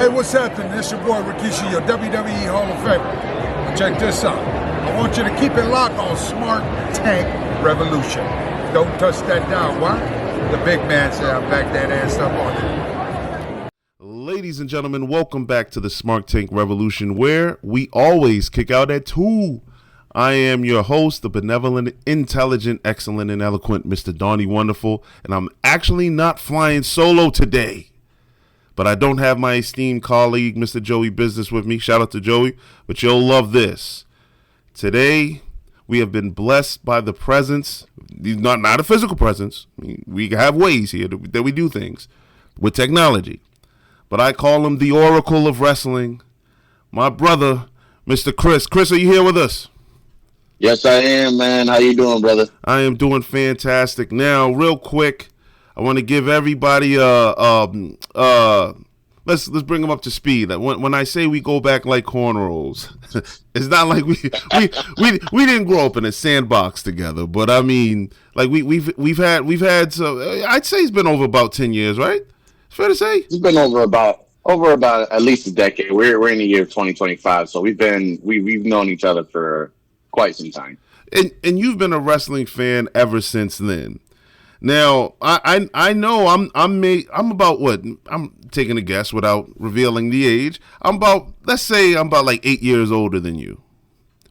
Hey, what's happening? This your boy Rikishi, your WWE Hall of Famer. Check this out. I want you to keep it locked on Smart Tank Revolution. Don't touch that dial. Why? The big man said I back that ass up on it. Ladies and gentlemen, welcome back to the Smart Tank Revolution, where we always kick out at 2. I am your host, the benevolent, intelligent, excellent, and eloquent Mr. Donnie Wonderful, and I'm actually not flying solo today. But I don't have my esteemed colleague, Mr. Joey Business, with me. Shout out to Joey. But you'll love this. Today, we have been blessed by the presence, not a physical presence. We have ways here that we do things with technology. But I call him the Oracle of Wrestling. My brother, Mr. Chris. Chris, are you here with us? Yes, I am, man. How you doing, brother? I am doing fantastic. Now, real quick, I want to give everybody let's bring them up to speed. When I say we go back like cornrows, it's not like we didn't grow up in a sandbox together, but I mean, like we've had so I'd say it's been over about 10 years, right? It's fair to say it's been over about at least a decade. We're in the year 2025, so we've known each other for quite some time. And you've been a wrestling fan ever since then. Now, I know I'm about what? I'm taking a guess without revealing the age. Let's say I'm about like 8 years older than you,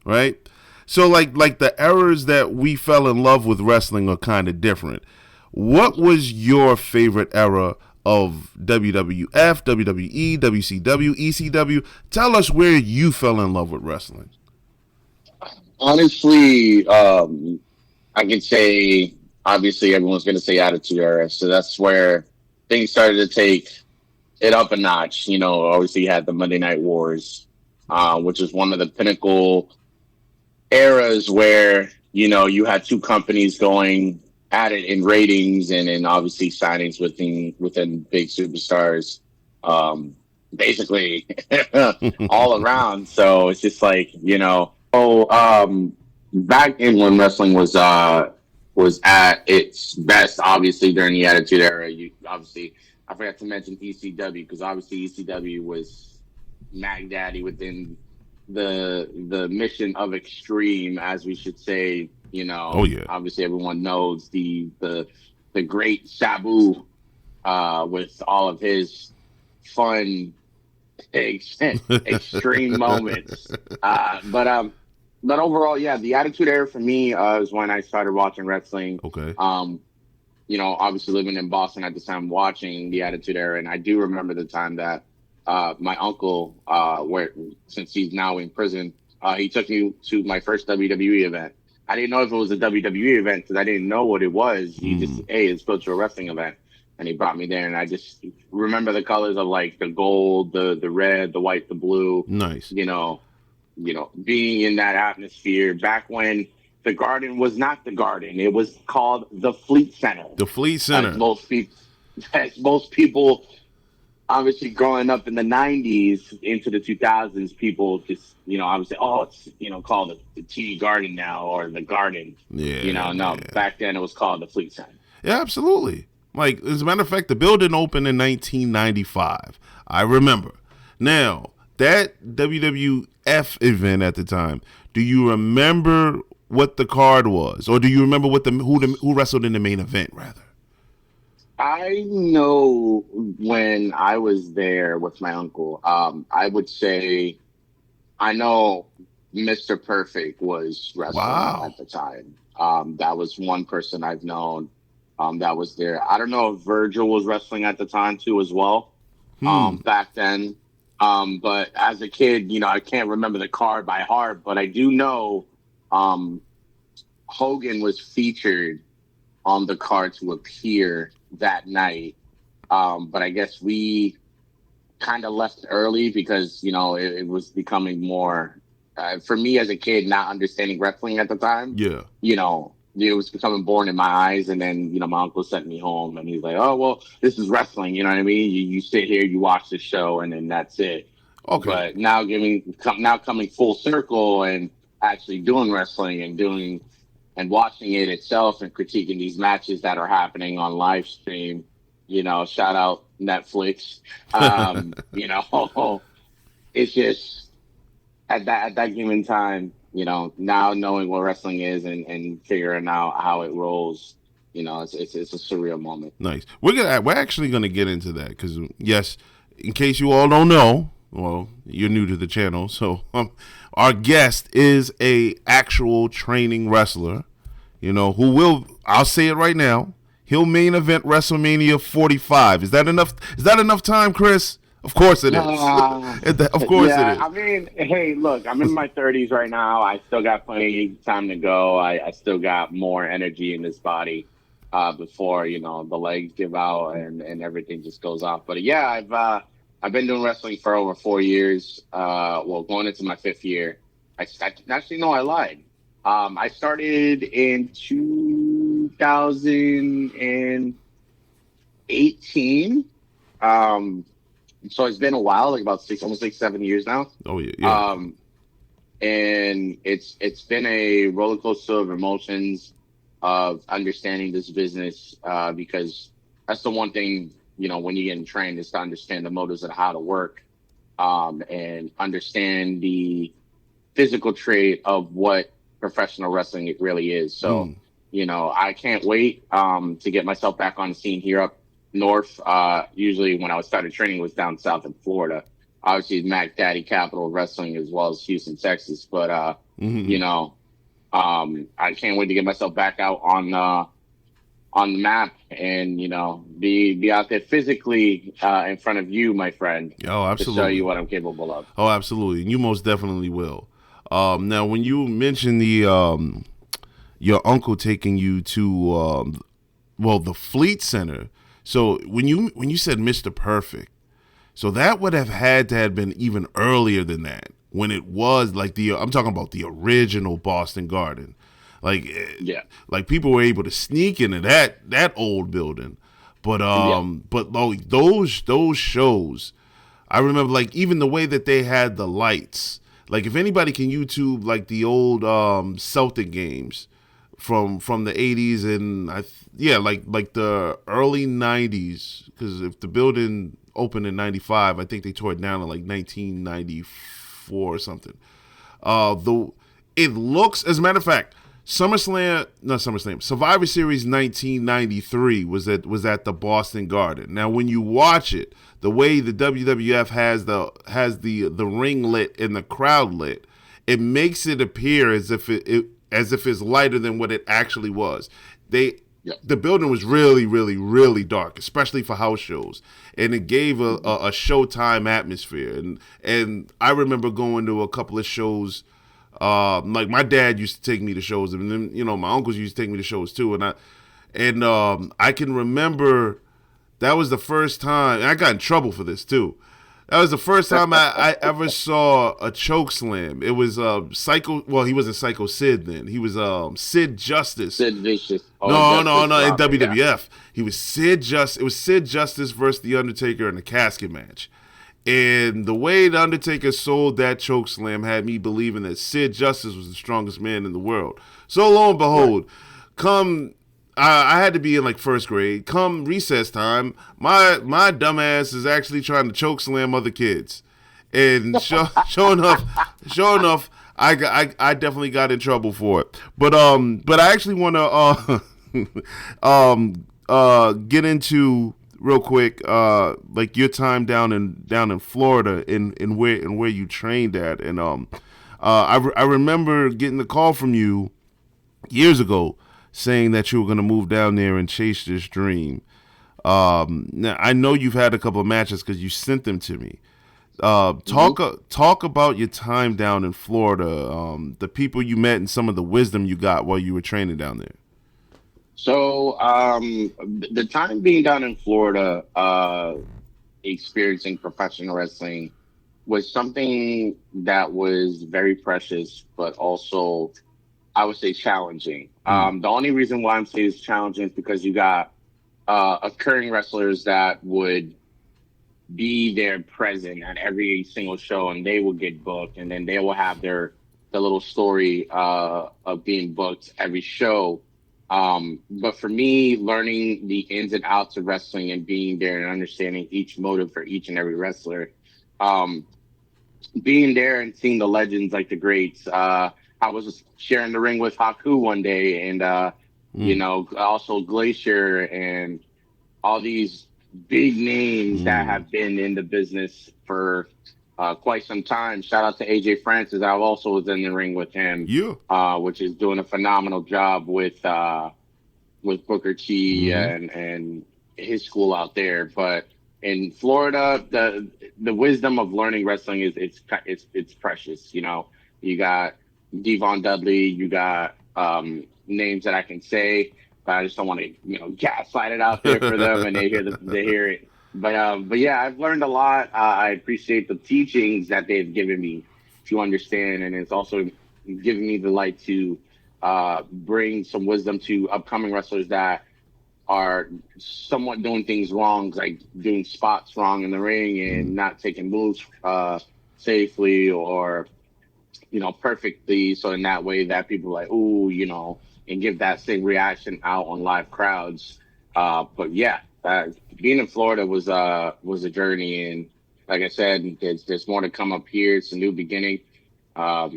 right? So like the eras that we fell in love with wrestling are kind of different. What was your favorite era of WWF, WWE, WCW, ECW? Tell us where you fell in love with wrestling. Honestly, I could say, obviously everyone's going to say Attitude Era, so that's where things started to take it up a notch. You know, obviously you had the Monday Night Wars, which is one of the pinnacle eras where, you know, you had two companies going at it in ratings and obviously signings within big superstars, basically all around. So it's just like, you know, back in when wrestling was at its best, obviously during the Attitude Era. I forgot to mention ECW, because obviously ECW was Mag Daddy within the mission of Extreme, as we should say. You know, oh yeah. Obviously everyone knows the great Sabu with all of his fun extreme moments. But overall, yeah, the Attitude Era for me is when I started watching wrestling. Okay. You know, obviously living in Boston at the time, watching the Attitude Era, and I do remember the time that my uncle, since he's now in prison, he took me to my first WWE event. I didn't know if it was a WWE event because I didn't know what it was. He just, hey, let's go to a wrestling event, and he brought me there, and I just remember the colors of like the gold, the red, the white, the blue. Nice. You know, being in that atmosphere back when the Garden was not the Garden. It was called the Fleet Center. The Fleet Center. As most people, obviously growing up in the 90s into the 2000s, people just, you know, obviously, it's, you know, called the TD Garden now, or the Garden. Yeah. You know, no, yeah. Back then it was called the Fleet Center. Yeah, absolutely. Like, as a matter of fact, the building opened in 1995. I remember. Now, that WWF event at the time, do you remember what the card was, or do you remember who wrestled in the main event rather? I know when I was there with my uncle, I would say I know Mr. Perfect was wrestling at the time. That was one person I've known that was there. I don't know if Virgil was wrestling at the time too as well, back then. But as a kid, you know, I can't remember the card by heart, but I do know Hogan was featured on the card to appear that night. But I guess we kind of left early because, you know, it was becoming more, for me as a kid, not understanding wrestling at the time. Yeah. You know, it was becoming boring in my eyes. And then, you know, my uncle sent me home and he's like, oh, well, this is wrestling. You know what I mean? You sit here, you watch the show, and then that's it. Okay. But now coming full circle and actually doing wrestling and watching it itself and critiquing these matches that are happening on live stream, Shout out Netflix. It's just at that given time, now knowing what wrestling is and figuring out how it rolls, it's a surreal moment. Nice. We're actually gonna get into that because yes, in case you all don't know, well, you're new to the channel, so our guest is a actual training wrestler. Who will? I'll say it right now. He'll main event WrestleMania 45. Is that enough? Is that enough time, Chris? Of course it is. Of course it is. I mean, hey, look, I'm in my 30s right now. I still got plenty of time to go. I still got more energy in this body before the legs give out and everything just goes off. But yeah, I've been doing wrestling for over 4 years. Going into my fifth year. Actually, no, I lied. I started in 2018. So it's been a while, like about almost 7 years now. Oh yeah. And it's been a roller coaster of emotions of understanding this business, because that's the one thing, when you're getting trained, is to understand the motives of how to work, and understand the physical trait of what professional wrestling it really is. So, I can't wait to get myself back on the scene here up north. Usually when I started training was down south in Florida. Obviously, Mac Daddy, capital of wrestling, as well as Houston, Texas. But I can't wait to get myself back out on the map and be out there physically in front of you, my friend. Oh, absolutely. To show you what I'm capable of. Oh, absolutely, and you most definitely will. Now, when you mentioned your uncle taking you to the Fleet Center, so when you said Mr. Perfect, so that would have had to have been even earlier than that, when it was like I'm talking about the original Boston Garden, like people were able to sneak into that old building, but like those shows, I remember like even the way that they had the lights. Like if anybody can YouTube like the old Celtic games from the 80s and like the early 90s, because if the building opened in 95, I think they tore it down in like 1994 or something. It looks, as a matter of fact, Survivor Series 1993 was at the Boston Garden. Now, when you watch it, the way the WWF has the ring lit and the crowd lit, it makes it appear as if it's lighter than what it actually was. The building was really, really, really dark, especially for house shows, and it gave a Showtime atmosphere. And I remember going to a couple of shows. Like my dad used to take me to shows, and then my uncles used to take me to shows too. And I can remember that was the first time, and I got in trouble for this too. That was the first time I ever saw a choke slam. It was Psycho. Well, he wasn't Psycho Sid then. He was Sid Justice. Sid Vicious. No. In WWF, yeah. He was Sid Justice. It was Sid Justice versus the Undertaker in a casket match. And the way the Undertaker sold that choke slam had me believing that Sid Justice was the strongest man in the world. So lo and behold, I had to be in like first grade. Come recess time, my dumb ass is actually trying to choke slam other kids, and sure enough, I definitely got in trouble for it. But I actually want to get into real quick, like your time down in Florida and where you trained at, and I remember getting the call from you years ago saying that you were going to move down there and chase this dream. Now I know you've had a couple of matches because you sent them to me. Talk about your time down in Florida, the people you met, and some of the wisdom you got while you were training down there. So the time being down in Florida, experiencing professional wrestling was something that was very precious, but also, I would say, challenging. The only reason why I'm saying it's challenging is because you got occurring wrestlers that would be there present at every single show, and they will get booked, and then they will have the little story of being booked every show. But for me, learning the ins and outs of wrestling and being there and understanding each motive for each and every wrestler, um, being there and seeing the legends like the greats. I was sharing the ring with Haku one day, and Mm, also Glacier and all these big names that mm. have been in the business for quite some time. Shout out to AJ Francis. I also was in the ring with him, Yeah. which is doing a phenomenal job with Booker T Mm-hmm. and his school out there. But in Florida, the wisdom of learning wrestling is it's precious. You got Devon Dudley, you got names that I can say, but I just don't want to gaslight it out there for them, and they hear it. But yeah, I've learned a lot. I appreciate the teachings that they've given me to understand, and it's also giving me the light to bring some wisdom to upcoming wrestlers that are somewhat doing things wrong, like doing spots wrong in the ring and not taking moves safely or perfectly. So in that way, that people are like, ooh, and give that same reaction out on live crowds. But yeah, being in Florida was a journey, and like I said, there's more to come up here. It's a new beginning. But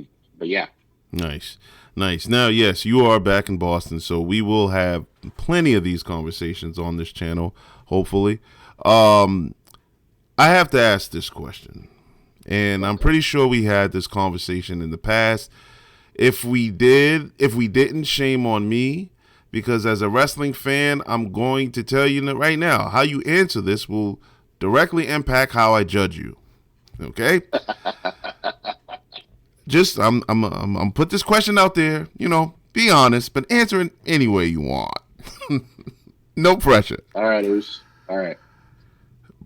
yeah. Nice. Nice. Now, yes, you are back in Boston, so we will have plenty of these conversations on this channel, hopefully. Um, I have to ask this question, and I'm pretty sure we had this conversation in the past. If we didn't, shame on me, because as a wrestling fan, I'm going to tell you right now, how you answer this will directly impact how I judge you. Okay? Just I'm put this question out there, be honest, but answer it any way you want. No pressure. All right, Oos. All right.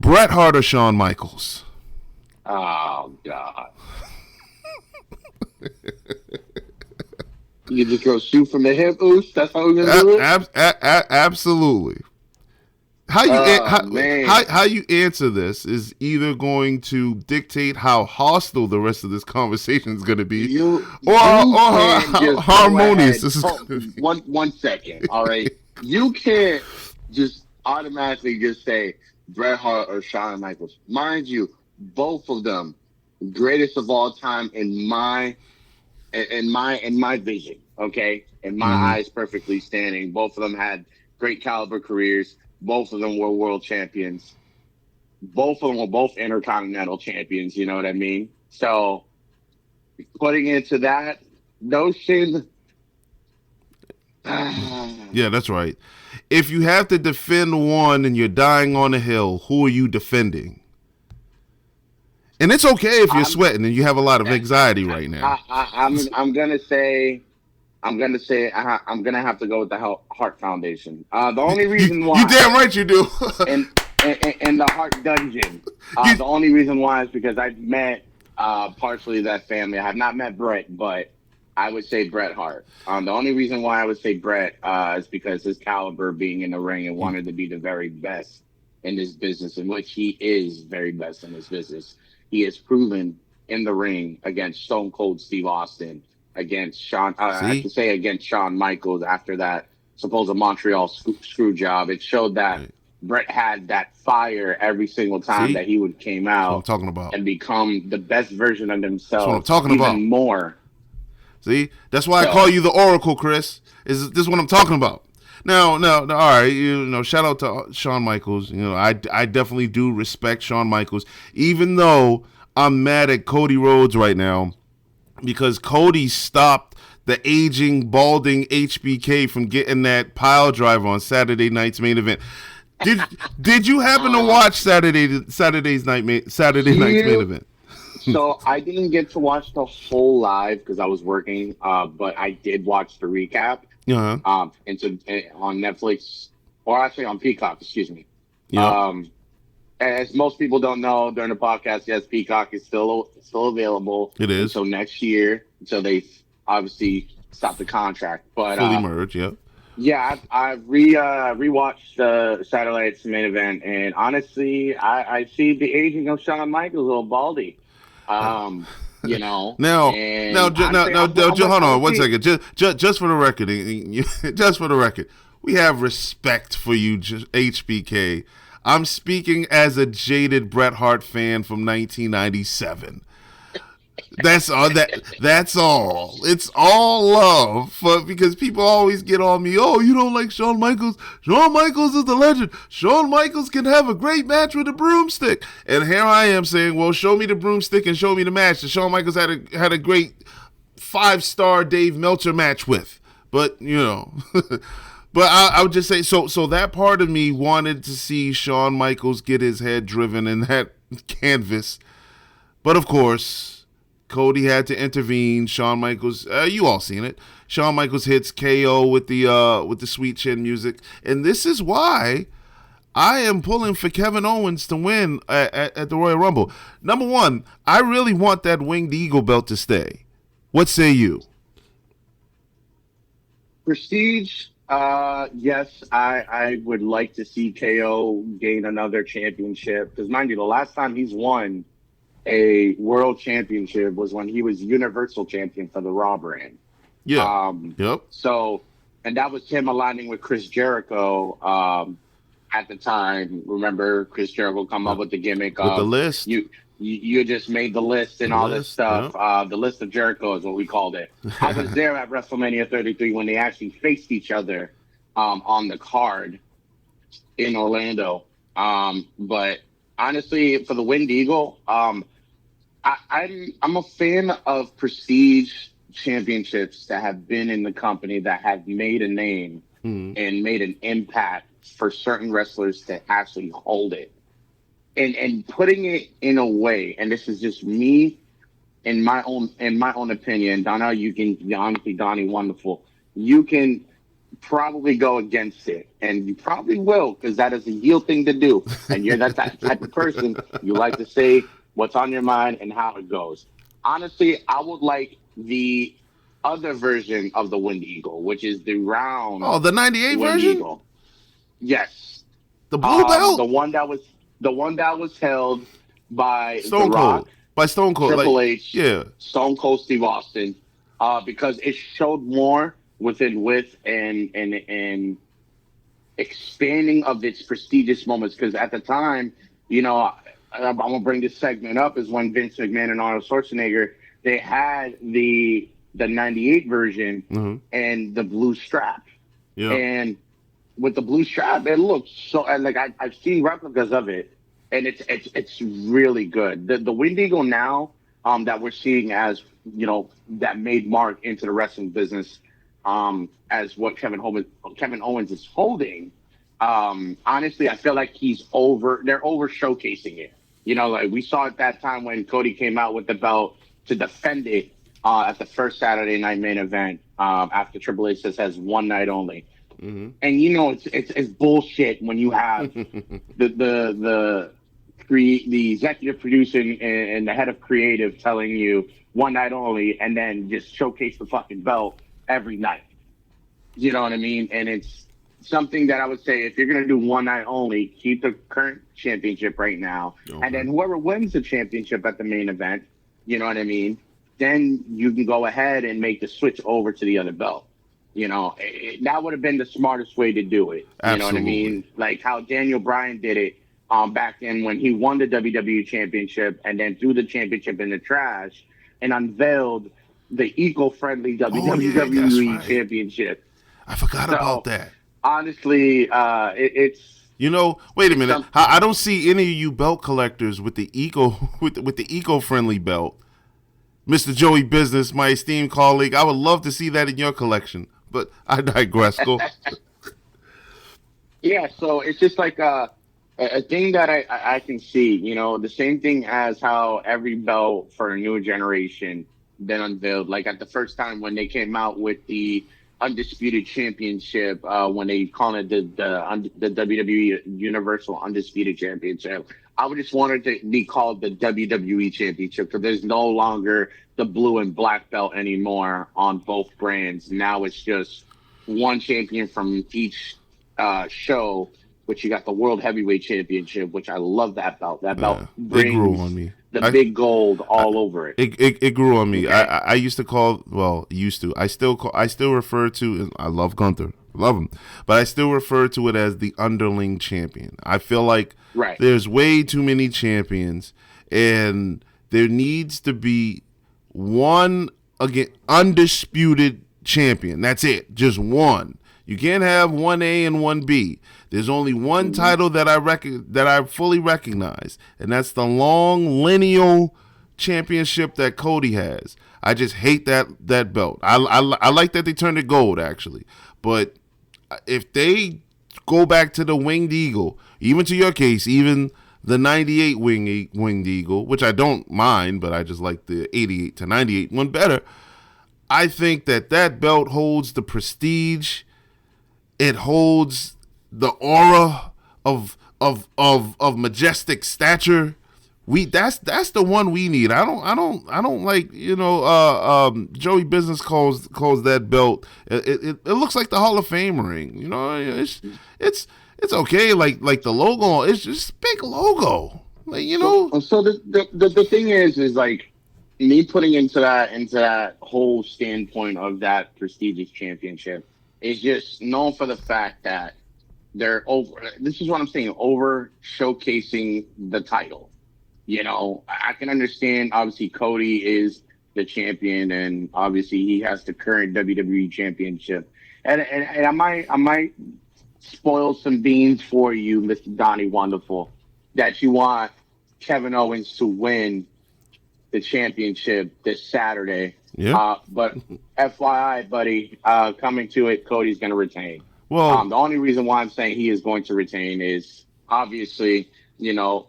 Bret Hart or Shawn Michaels? Oh God. You just go shoot from the hip, Oos? That's how we're gonna do it? Absolutely. How you Man. how you answer this is either going to dictate how hostile the rest of this conversation is going to be, or Can't how just harmonious this is Oh, going to be. one second. All right. You can't just automatically just say Bret Hart or Shawn Michaels. Mind you, both of them greatest of all time in my vision. Okay, in my Mm-hmm. eyes, perfectly standing. Both of them had great caliber careers. Both of them were world champions. Both of them were both intercontinental champions. You know what I mean? So putting into that notion, Yeah, that's right. If you have to defend one and you're dying on a hill, who are you defending? And it's okay if you're I'm sweating and you have a lot of anxiety right now. I'm gonna say I'm gonna have to go with the Heart Foundation. The only reason You why, damn right you do. in the Heart Dungeon, You- the only reason why is because I met partially that family. I have not met Bret, but I would say Bret Hart. The only reason why I would say Bret is because his caliber being in the ring and wanted to be the very best in this business, in which he is very best in this business. He has proven in the ring against Stone Cold Steve Austin, against I See? should say against Shawn Michaels after that supposed Montreal screw job. It showed that Right. Bret had that fire every single time See? that he would came That's what I'm out talking about. and become the best version of That's what I'm himself, talking even about. more. See? That's why I So call you the Oracle, Chris. This is what I'm talking about. Now, all right, shout out to Shawn Michaels. I definitely do respect Shawn Michaels, even though I'm mad at Cody Rhodes right now because Cody stopped the aging, balding HBK from getting that pile driver on Saturday night's main event. Did you happen to watch Saturday's night's main event? So I didn't get to watch the whole live because I was working, but I did watch the recap. Uh-huh. On Netflix, or actually on Peacock, excuse me. Yeah. As most people don't know, during the podcast, yes, Peacock is still available. It is. until next year, until they obviously stop the contract. But Fully merged, yeah. yeah, I've rewatched the Satellite's main event, and honestly, I see the aging of Shawn Michaels, a little baldy. Now, And hold on one second. Just for the record, just for the record, we have respect for you, HBK. I'm speaking as a jaded Bret Hart fan from 1997. That's all. That's all. It's all love, because people always get on me. Oh, you don't like Shawn Michaels? Shawn Michaels is the legend. Shawn Michaels can have a great match with a broomstick. And here I am saying, well, show me the broomstick and show me the match that Shawn Michaels had a great 5-star Dave Meltzer match with. But but I would just say so that part of me wanted to see Shawn Michaels get his head driven in that canvas, but of course, Cody had to intervene. Shawn Michaels, you all seen it. Shawn Michaels hits KO with the sweet chin music, and this is why I am pulling for Kevin Owens to win at the Royal Rumble. Number one, I really want that Winged Eagle belt to stay. What say you? Prestige, yes, I would like to see KO gain another championship, because mind you, the last time he's won a world championship was when he was Universal Champion for the Raw brand. Yeah. Yep. So, and that was him aligning with Chris Jericho at the time. Remember, Chris Jericho come up with the gimmick with of the list. You just made the list and all this stuff. Yep. The list of Jericho is what we called it. I was there at WrestleMania 33 when they actually faced each other on the card in Orlando. But honestly, for the Winged Eagle, I'm a fan of prestige championships that have been in the company, that have made a name and made an impact for certain wrestlers to actually hold it. And putting it in a way, and this is just me in my own opinion, Donna, you can honestly, Donnie, wonderful. You can probably go against it, and you probably will, because that is a heel thing to do, and you're that type of person. You like to say what's on your mind and how it goes. Honestly, I would like the other version of the Winged Eagle, which is the round. Oh, the '98 version. Eagle. Yes, the blue belt, the one that was held by Stone The Cold, Rock, by Stone Cold, Triple H, yeah, Stone Cold Steve Austin, because it showed more within width and expanding of its prestigious moments. Because at the time, I'm gonna bring this segment up, is when Vince McMahon and Arnold Schwarzenegger, they had the '98 version and the blue strap, and with the blue strap, it looks so like I've seen replicas of it, and it's really good. The Winged Eagle now that we're seeing as that made mark into the wrestling business, as what Kevin Owens is holding. Honestly, I feel like they're over showcasing it. Like we saw at that time when Cody came out with the belt to defend it at the first Saturday Night Main Event, after Triple H says one night only. And it's bullshit when you have the executive producer and the head of creative telling you one night only, and then just showcase the fucking belt every night. You know what I mean? And it's something that I would say, if you're going to do one night only, keep the current championship right now. Okay. And then whoever wins the championship at the main event, you know what I mean? Then you can go ahead and make the switch over to the other belt. That would have been the smartest way to do it. Absolutely. You know what I mean? Like how Daniel Bryan did it back then when he won the WWE championship and then threw the championship in the trash and unveiled the eco-friendly WWE championship. I forgot about that. Honestly, it's wait a minute. I don't see any of you belt collectors with the eco-friendly belt. Mr. Joey Business, my esteemed colleague, I would love to see that in your collection, but I digress. Go. Yeah, so it's just like a thing that I can see, the same thing as how every belt for a new generation been unveiled. Like at the first time when they came out with the Undisputed Championship, when they call it the WWE Universal Undisputed Championship, I would just want it to be called the WWE Championship, because there's no longer the blue and black belt anymore on both brands. Now it's just one champion from each show which you got the World Heavyweight Championship, which I love that belt. That belt It grew on brings me. the big gold all over it. It grew on me. Okay. I used to call, I still refer to, and I love Gunther, love him, but I still refer to it as the underling champion. I feel like there's way too many champions, and there needs to be one, again, undisputed champion. That's it, just one. You can't have 1A and 1B. There's only one title that I fully recognize, and that's the long lineal championship that Cody has. I just hate that belt. I like that they turned it gold, actually. But if they go back to the Winged Eagle, even to your case, even the 98 Winged Eagle, which I don't mind, but I just like the 88 to 98 one better, I think that belt holds the prestige. It holds the aura of majestic stature. That's the one we need. I don't like, Joey Business calls that belt. It looks like the Hall of Fame ring. It's okay. Like the logo, it's just a big logo. So the thing is like me putting into that whole standpoint of that prestigious championship is just known for the fact that they're this is what I'm saying, over showcasing the title. I can understand, obviously, Cody is the champion, and obviously he has the current WWE championship. And I might spoil some beans for you, Mr. Donnie Wonderful, that you want Kevin Owens to win the championship this Saturday. Yeah. But FYI, buddy, coming to it, Cody's going to retain. Well, the only reason why I'm saying he is going to retain is obviously,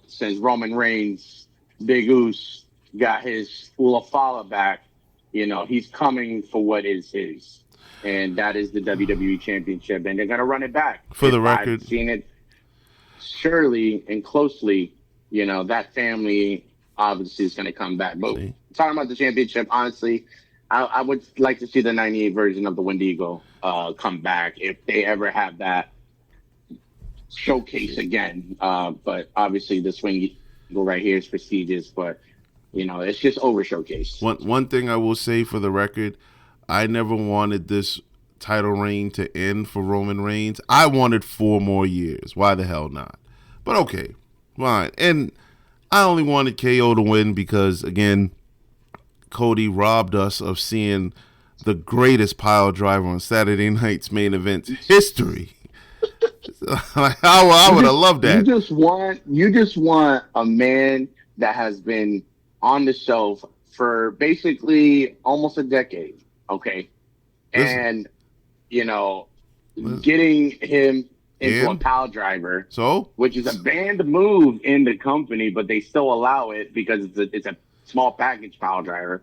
since Roman Reigns, Big Oos, got his Ulafala back, he's coming for what is his. And that is the WWE Championship. And they're going to run it back. For the record, I've seen it surely and closely, that family obviously is going to come back. But talking about the championship, honestly, I would like to see the 98 version of the Wendigo come back if they ever have that showcase again. But obviously the Swing Eagle right here is prestigious, but it's just over showcase. One thing I will say for the record, I never wanted this title reign to end for Roman Reigns. I wanted 4 more years. Why the hell not? But okay, fine. And I only wanted KO to win because, again, Cody robbed us of seeing the greatest pile driver on Saturday night's main event history. I would have loved that. You just want a man that has been on the shelf for basically almost a decade. Okay. And, getting him into a pile driver, which is a banned move in the company, but they still allow it because it's a small package pile driver.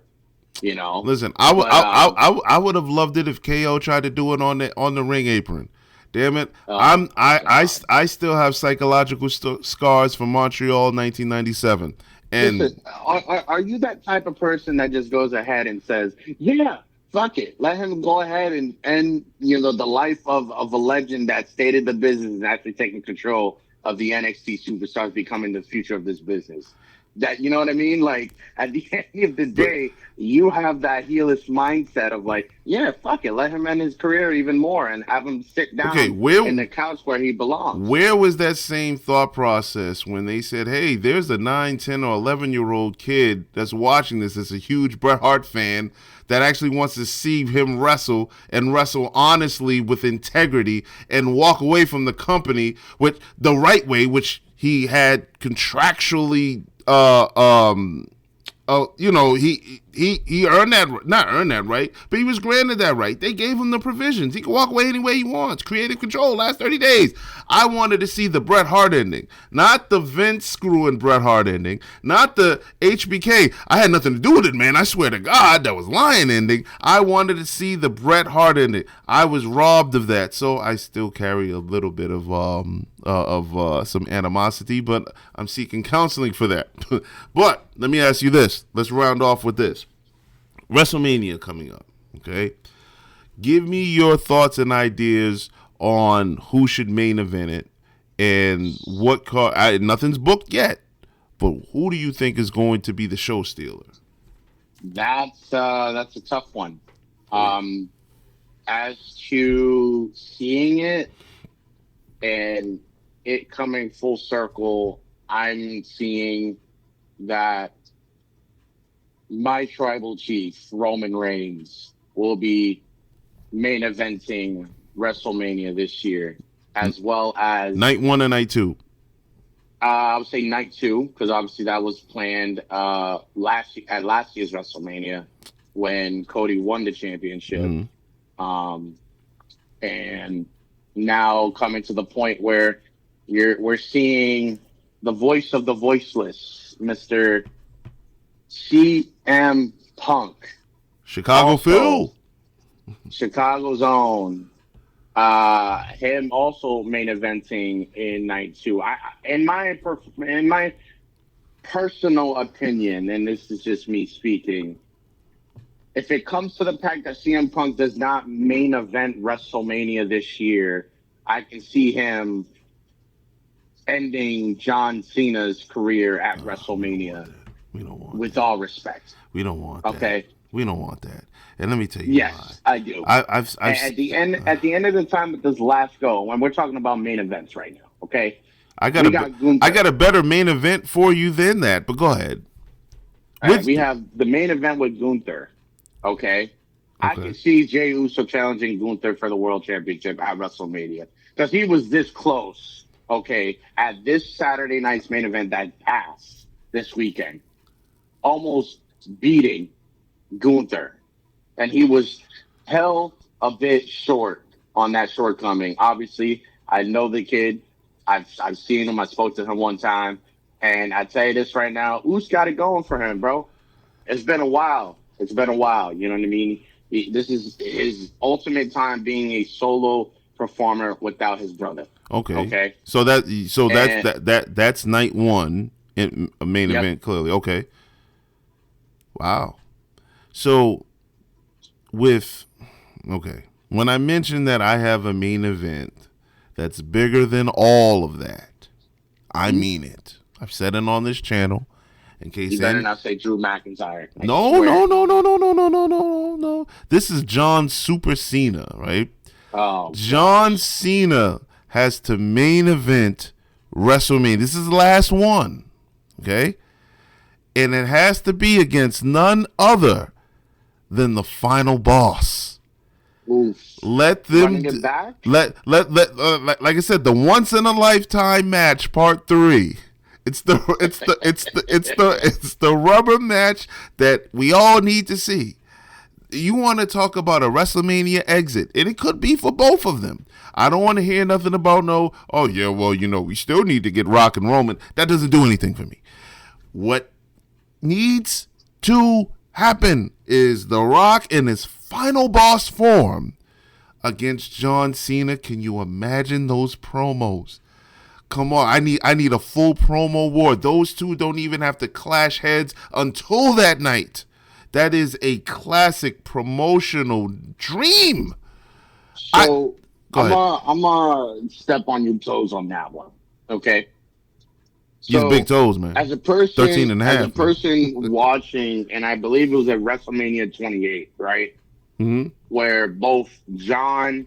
Listen, I would have loved it if KO tried to do it on the ring apron. Damn it, I still have psychological scars from Montreal 1997. And listen, are you that type of person that just goes ahead and says, yeah, fuck it, let him go ahead and the life of a legend that stated the business and actually taking control of the NXT superstars, becoming the future of this business? That, you know what I mean? Like, at the end of the day, you have that heelish mindset of like, yeah, fuck it, let him end his career even more and have him sit down in the couch where he belongs. Where was that same thought process when they said, hey, there's a 9, 10, or 11-year-old kid that's watching this, that's a huge Bret Hart fan, that actually wants to see him wrestle and wrestle honestly with integrity and walk away from the company with the right way, which he had contractually he earned that, not earned that right, but he was granted that right. They gave him the provisions. He can walk away any way he wants. Creative control, last 30 days. I wanted to see the Bret Hart ending, not the Vince screwing Bret Hart ending, not the HBK. I had nothing to do with it, man. I swear to God, that was lying ending. I wanted to see the Bret Hart ending. I was robbed of that, so I still carry a little bit of some animosity, but I'm seeking counseling for that. But let me ask you this. Let's round off with this. WrestleMania coming up, okay? Give me your thoughts and ideas on who should main event it And what card? Nothing's booked yet, but who do you think is going to be the show stealer? That's a tough one. As to seeing it and it coming full circle, I'm seeing that my tribal chief, Roman Reigns, will be main eventing WrestleMania this year, as well as night 1 and night 2. I would say night 2, because obviously that was planned last year's WrestleMania when Cody won the championship. Mm-hmm. And now coming to the point where we're seeing the voice of the voiceless, Mr. CM Punk. Chicago's own. Him also main eventing in night 2. In my personal opinion, and this is just me speaking, if it comes to the fact that CM Punk does not main event WrestleMania this year, I can see him ending John Cena's career at WrestleMania. We don't want with that. All respect. We don't want that. Okay. We don't want that. And let me tell you yes, why. I do. I've at the end of the time with this last go, when we're talking about main events right now, okay? I got a better main event for you than that, but go ahead. We have the main event with Gunther, okay? I can see Jey Uso challenging Gunther for the World Championship at WrestleMania because he was this close, okay, at this Saturday night's main event that passed this weekend, almost beating Gunther. And he was held a bit short on that shortcoming. Obviously, I know the kid. I've seen him. I spoke to him one time. And I tell you this right now, Uso got it going for him, bro. It's been a while. You know what I mean? This is his ultimate time being a solo performer without his brother. Okay. So that's night 1 in a main event, clearly. Okay. Wow. So when I mentioned that I have a main event that's bigger than all of that, I mean it. I've said it on this channel. In case you better not say Drew McIntyre. No. This is John Super Cena, right? Oh, John Cena has to main event WrestleMania. This is the last one, okay? And it has to be against none other than the final boss. Oof. Let them Running it back? like I said, the once in a lifetime match, part 3. It's the rubber match that we all need to see. You want to talk about a WrestleMania exit, and it could be for both of them. I don't want to hear nothing about we still need to get Rock and Roman. That doesn't do anything for me. What needs to happen is The Rock in his final boss form against John Cena. Can you imagine those promos? Come on, I need a full promo war. Those two don't even have to clash heads until that night. That is a classic promotional dream. So I'm gonna step on your toes on that one. Okay. So, you big toes, man. As a person, 13 and a half, watching, and I believe it was at WrestleMania 28, right? Mm-hmm. Where both John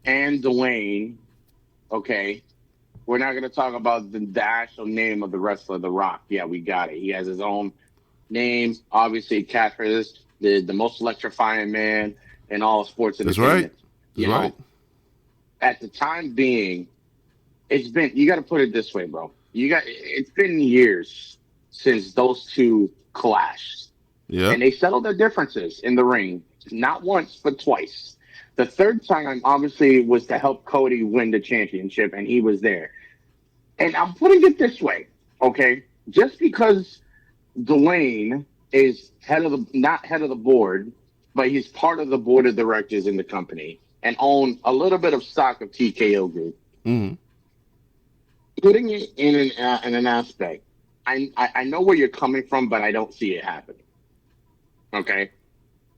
and Dwayne, okay, we're not going to talk about the actual name of the wrestler, The Rock. Yeah, we got it. He has his own name. Obviously, catchphrase, the most electrifying man in all of sports entertainment. That's right. At the time being, you got to put it this way, bro. It's been years since those two clashed. Yeah. And they settled their differences in the ring, not once, but twice. The third time, obviously, was to help Cody win the championship, and he was there. And I'm putting it this way, okay? Just because Dwayne is not head of the board, but he's part of the board of directors in the company and own a little bit of stock of TKO Group. Mm-hmm. Putting it in an aspect, I know where you're coming from, but I don't see it happening. Okay?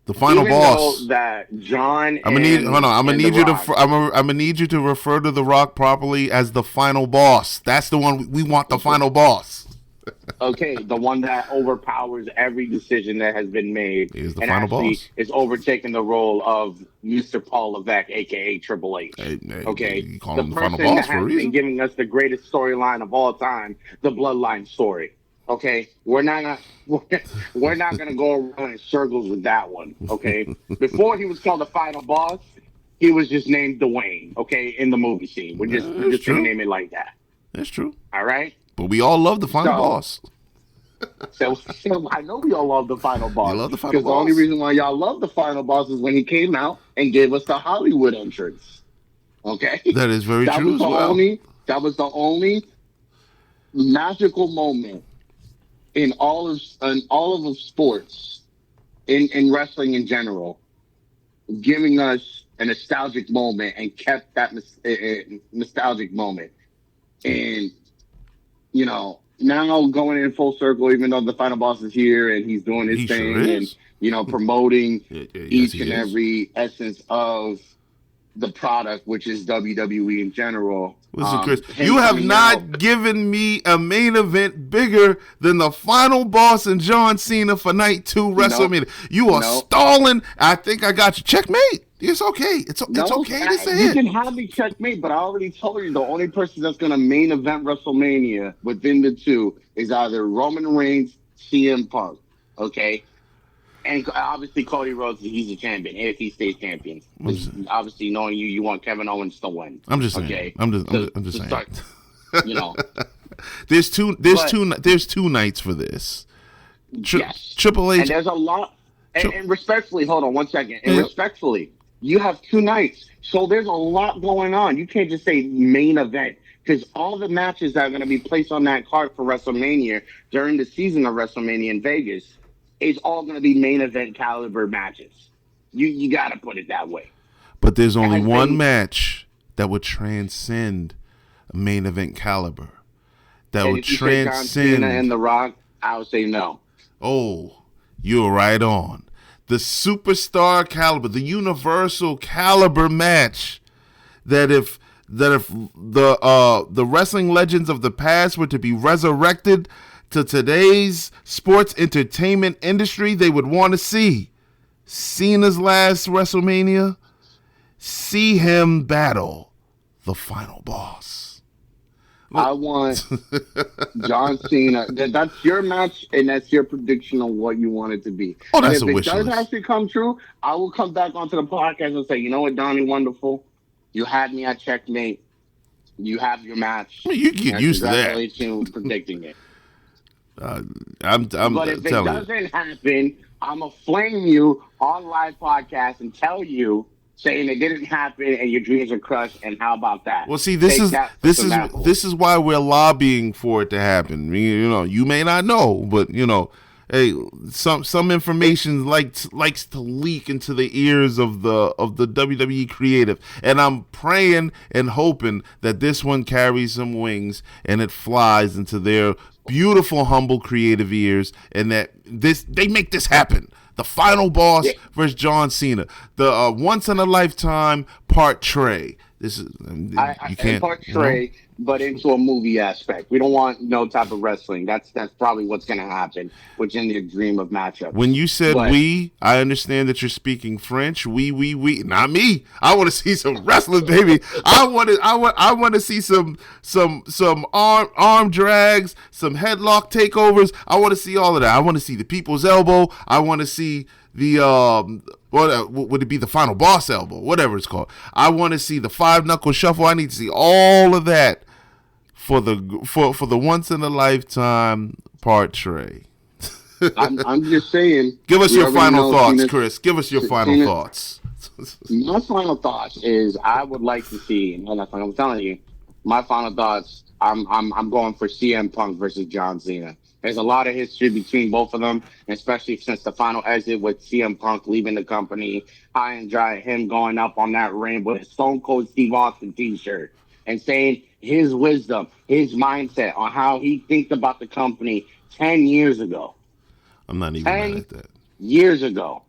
The final Even boss. Though that John. I'm gonna need. Hold on. I'm gonna need you to. I'm gonna need you to refer to The Rock properly as the final boss. That's the one we want. The final boss. Okay, the one that overpowers every decision that has been made, He is the and final actually boss. is overtaking the role of Mr. Paul Levesque, aka Triple H. Okay, you call the him the person final boss that for a has reason. been giving us the greatest storyline of all time, the Bloodline story. Okay, we're not gonna go around in circles with that one. Okay, before he was called the final boss, he was just named Dwayne. Okay, in the movie scene, we're just gonna name it like that. That's true. All right. But we all love the final boss. So I know we all love the final boss. You love the final Because the boss. only reason why y'all love the final boss is when he came out and gave us the Hollywood entrance. Okay? That is very true as well. That was the only magical moment in all of sports, in wrestling in general, giving us a nostalgic moment and kept that nostalgic moment. And you know, now going in full circle, even though the final boss is here and he's doing his thing and, promoting each and every essence of the product, which is WWE in general. Listen, Chris, you have not given me a main event bigger than the final boss and John Cena for night 2 WrestleMania. You are stalling. I think I got you. Checkmate. It's okay. It's okay to say you can have me checkmate, but I already told you the only person that's going to main event WrestleMania within the two is either Roman Reigns, CM Punk, okay? And obviously Cody Rhodes, he's a champion if he stays champion. Obviously, knowing you want Kevin Owens to win. I'm just saying. Okay? I'm just saying. Start, there's two nights for this. Yes. Triple H. And there's a lot. And respectfully, hold on one second. And respectfully, you have 2 nights. So there's a lot going on. You can't just say main event. Because all the matches that are going to be placed on that card for WrestleMania during the season of WrestleMania in Vegas is all going to be main event caliber matches. You got to put it that way. But there's only one match that would transcend a main event caliber. That would transcend. John Cena and The Rock, I would say no. Oh, you're right on. The superstar caliber, the universal caliber match. That if the wrestling legends of the past were to be resurrected to today's sports entertainment industry, they would want to see Cena's last WrestleMania, see him battle the final boss. I want John Cena. That's your match, and that's your prediction on what you want it to be. Oh, that's and a wish list. If it does actually come true, I will come back onto the podcast and say, you know what, Donnie, wonderful. You had me at checkmate. You have your match. I mean, you get used to that. Congratulations predicting it. I'm but if it doesn't happen, I'm going to flame you on live podcast and tell you, saying it didn't happen and your dreams are crushed, and how about that? Well, see, this is why we're lobbying for it to happen. I mean, you may not know, but hey, some information likes to leak into the ears of the WWE creative, and I'm praying and hoping that this one carries some wings and it flies into their beautiful, humble, creative ears, and that they make this happen. The final boss versus John Cena. The once in a lifetime part Trey. This is you can't part Trey, but into a movie aspect. We don't want no type of wrestling. That's probably what's going to happen, which in the dream of matchup. When you said we, I understand that you're speaking French. We, not me. I want to see some wrestling, baby. I want to see some arm drags, some headlock takeovers. I want to see all of that. I want to see the people's elbow. I want to see the what would it be, the final boss elbow, whatever it's called. I want to see the 5-knuckle shuffle. I need to see all of that for the once in a lifetime part Trey. I'm just saying. Give us your final thoughts, Chris. Give us your final thoughts. My final thoughts is I would like to see, and that's what I'm telling you. My final thoughts. I'm going for CM Punk versus John Cena. There's a lot of history between both of them, especially since the final exit with CM Punk leaving the company, high and dry, him going up on that ring with a Stone Cold Steve Austin t-shirt and saying his wisdom, his mindset on how he thinks about the company 10 years ago. I'm not even mad at that. Years ago.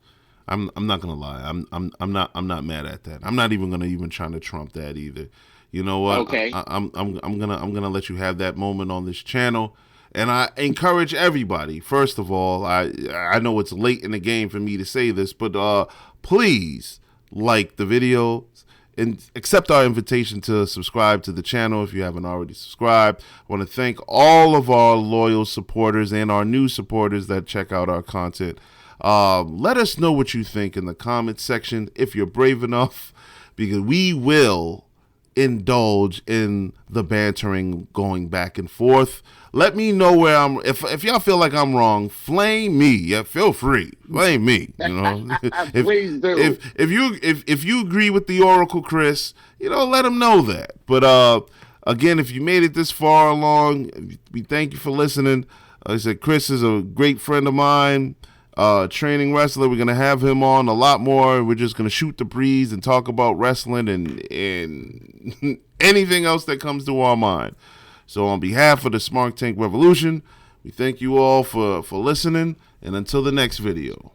I'm not gonna lie. I'm not mad at that. I'm not even gonna try to trump that either. You know what? Okay. I'm gonna let you have that moment on this channel. And I encourage everybody. First of all, I know it's late in the game for me to say this, but please like the video and accept our invitation to subscribe to the channel if you haven't already subscribed. I want to thank all of our loyal supporters and our new supporters that check out our content. Let us know what you think in the comments section if you're brave enough, because we will indulge in the bantering going back and forth. Let me know where if y'all feel like I'm wrong, flame me. Yeah, feel free. Flame me. You know, Please do. If you agree with the Oracle, Chris, let him know that. But again, if you made it this far along, we thank you for listening. Like I said, Chris is a great friend of mine, training wrestler. We're gonna have him on a lot more. We're just gonna shoot the breeze and talk about wrestling and anything else that comes to our mind. So on behalf of the Smart Tank Revolution, we thank you all for listening, and until the next video.